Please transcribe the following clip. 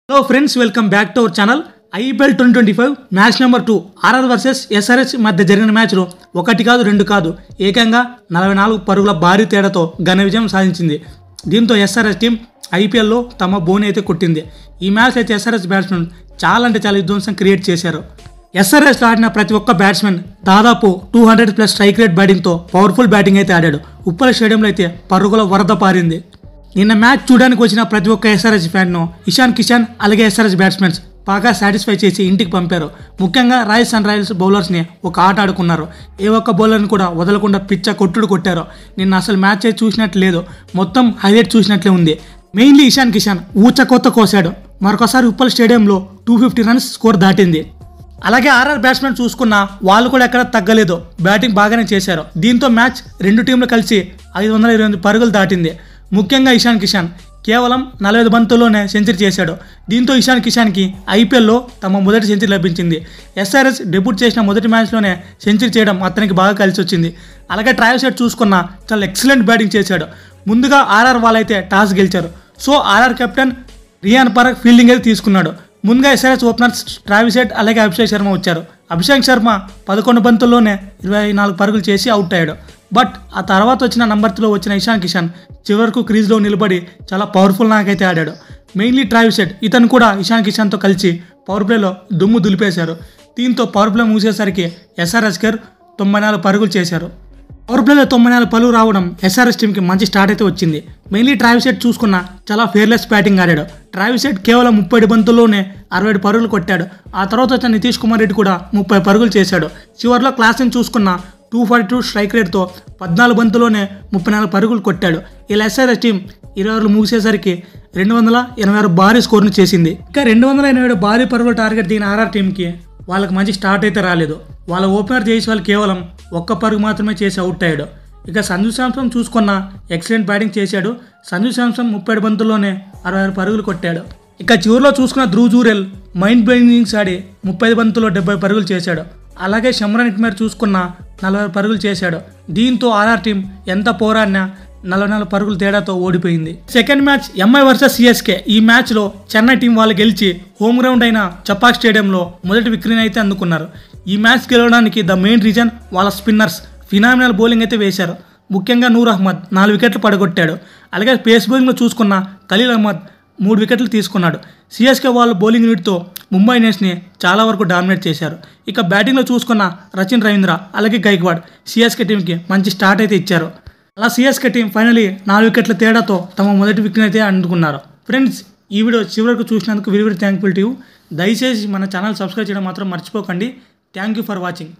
Hello friends, welcome back to our channel. IPL 2025 match number 2 RR versus SRH మధ్య జరిగిన మ్యాచ్లో ఒకటి కాదు రెండు కాదు ఏకంగా 44 పరుగుల భారీ తేడాతో ఘన విజయం సాధించింది. దీంతో ఎస్ఆర్హెచ్ టీం ఐపీఎల్లో తమ బోని అయితే కొట్టింది. ఈ మ్యాచ్ అయితే ఎస్ఆర్హెచ్ బ్యాట్స్మెన్ చాలా విధ్వంసం క్రియేట్ చేశారు. ఎస్ఆర్హెచ్లో ఆడిన ప్రతి ఒక్క బ్యాట్స్మెన్ దాదాపు 200+ స్ట్రైక్ రేట్ బ్యాటింగ్తో పవర్ఫుల్ బ్యాటింగ్ అయితే ఆడాడు. ఉప్పల్ స్టేడియంలో అయితే పరుగుల వరద పారింది. నిన్న మ్యాచ్ చూడడానికి వచ్చిన ప్రతి ఒక్క ఎస్ఆర్హెచ్ ఫ్యాన్ను ఇషాన్ కిషన్ అలాగే ఎస్ఆర్హెచ్ బ్యాట్స్మెన్స్ బాగా సాటిస్ఫై చేసి ఇంటికి పంపారు. ముఖ్యంగా రాజస్థాన్ రాయల్స్ బౌలర్స్ని ఒక ఆట ఆడుకున్నారు. ఏ ఒక్క బౌలర్ని కూడా వదలకుండా పిచ్చ కొట్టుడు కొట్టారు. నిన్న అసలు మ్యాచ్ అయితే చూసినట్లు లేదు, మొత్తం హైలైట్ చూసినట్లే ఉంది. మెయిన్లీ ఇషాన్ కిషన్ ఊచకొత్త కోసాడు. మరొకసారి ఉప్పల్ స్టేడియంలో 250 రన్స్ స్కోర్ దాటింది. అలాగే ఆర్ఆర్ బ్యాట్స్మెన్ చూసుకున్న వాళ్ళు కూడా ఎక్కడ తగ్గలేదు, బ్యాటింగ్ బాగానే చేశారు. దీంతో మ్యాచ్ రెండు టీంలు కలిసి 528 పరుగులు దాటింది. ముఖ్యంగా ఇషాన్ కిషన్ కేవలం 45 బంతుల్లోనే సెంచరీ చేశాడు. దీంతో ఇషాన్ కిషన్కి ఐపీఎల్లో తమ మొదటి సెంచరీ లభించింది. ఎస్ఆర్హెచ్ డెబ్యూట్ చేసిన మొదటి మ్యాచ్లోనే సెంచరీ చేయడం అతనికి బాగా కలిసి వచ్చింది. అలాగే ట్రావిస్ హెడ్ చూసుకున్న చాలా ఎక్సలెంట్ బ్యాటింగ్ చేశాడు. ముందుగా ఆర్ఆర్ వాళ్ళైతే టాస్ గెలిచారు. So RR captain Riyan Parag fielding అయితే తీసుకున్నాడు. ముందుగా ఎస్ఆర్హెచ్ ఓపెనర్స్ ట్రావిస్ హెడ్ అలాగే అభిషేక్ శర్మ వచ్చారు. అభిషేక్ శర్మ 11 బంతుల్లోనే 24 పరుగులు చేసి అవుట్ అయ్యాడు. బట్ ఆ తర్వాత వచ్చిన నంబర్ 3లో వచ్చిన ఇషాన్ కిషన్ చివరకు క్రీజ్లో నిలబడి చాలా పవర్ఫుల్ నాకైతే ఆడాడు. మెయిన్లీ ట్రావిస్ హెడ్ ఇతను కూడా ఇషాన్ కిషన్తో కలిసి పవర్ ప్లేలో దుమ్ము దులిపేశారు. దీంతో పవర్ ప్లే ముగిసేసరికి ఎస్ఆర్హెచ్ గారు 94 పరుగులు చేశారు. పవర్ ప్లేలో 94 పరుగులు రావడం ఎస్ఆర్హెచ్ టీంకి మంచి స్టార్ట్ అయితే వచ్చింది. మెయిన్లీ ట్రావిస్ హెడ్ చూసుకున్న చాలా ఫేర్లెస్ బ్యాటింగ్ ఆడాడు. ట్రావిస్ హెడ్ కేవలం 37 బంతుల్లోనే 67 పరుగులు కొట్టాడు. ఆ తర్వాత వచ్చిన నితీష్ కుమార్ రెడ్డి కూడా 30 పరుగులు చేశాడు. చివరిలో క్లాస్ని చూసుకున్న 242 స్ట్రైక్ రేట్తో 14 బంతుల్లోనే 34 పరుగులు కొట్టాడు. ఇలా ఎస్ఆర్హెచ్ టీం 20 ఓవర్లు ముగిసేసరికి 286 భారీ స్కోర్ను చేసింది. ఇంకా 287 భారీ పరుగుల టార్గెట్ దిగిన ఆర్ఆర్ టీంకి వాళ్ళకి మంచి స్టార్ట్ అయితే రాలేదు. వాళ్ళ ఓపెనర్ జైస్వాల్ కేవలం 1 పరుగు మాత్రమే చేసి అవుట్ అయ్యాడు. ఇక సంజు శాంసన్ చూసుకున్న ఎక్సలెంట్ బ్యాటింగ్ చేశాడు. సంజు శాంసన్ 37 బంతుల్లోనే 66 పరుగులు కొట్టాడు. ఇక చివరిలో చూసుకున్న Dhruv Jurel mind blowing innings ఆడి 35 బంతుల్లో 70 పరుగులు చేశాడు. అలాగే షమ్రాన్ ఇట్మేర్ చూసుకున్న 40 పరుగులు చేశాడు. దీంతో ఆర్ఆర్ టీం ఎంత పోరాడినా 44 పరుగుల తేడాతో ఓడిపోయింది. Second match MI versus CSK. ఈ మ్యాచ్లో చెన్నై టీం వాళ్ళు గెలిచి హోమ్ గ్రౌండ్ అయిన చపాక్ స్టేడియంలో మొదటి విక్టరీని అయితే అందుకున్నారు. ఈ మ్యాచ్ గెలవడానికి ద మెయిన్ రీజన్ వాళ్ళ స్పిన్నర్స్ ఫినామినల్ బౌలింగ్ అయితే వేశారు. ముఖ్యంగా నూర్ అహ్మద్ 4 వికెట్లు పడగొట్టాడు. అలాగే పేస్ బౌలింగ్లో చూసుకున్న ఖలీల్ అహ్మద్ 3 వికెట్లు తీసుకున్నాడు. సిఎస్కే వాళ్ళు బౌలింగ్ యూనిట్తో ముంబై ఇండియన్స్ని చాలా వరకు డామినేట్ చేశారు. ఇక బ్యాటింగ్లో చూసుకున్న రచిన్ రవీంద్ర అలాగే గైక్వాడ్ సిఎస్కే టీంకి మంచి స్టార్ట్ అయితే ఇచ్చారు. అలా సిఎస్కే టీం ఫైనలీ 4 వికెట్ల తేడాతో తమ మొదటి వికెట్ అయితే అందుకున్నారు. ఫ్రెండ్స్, ఈ వీడియో చివరకు చూసినందుకు వెరీ థ్యాంక్ఫుల్ టు యూ. దయచేసి మన ఛానల్ సబ్స్క్రైబ్ చేయడం మాత్రం మర్చిపోకండి. Thank you for watching.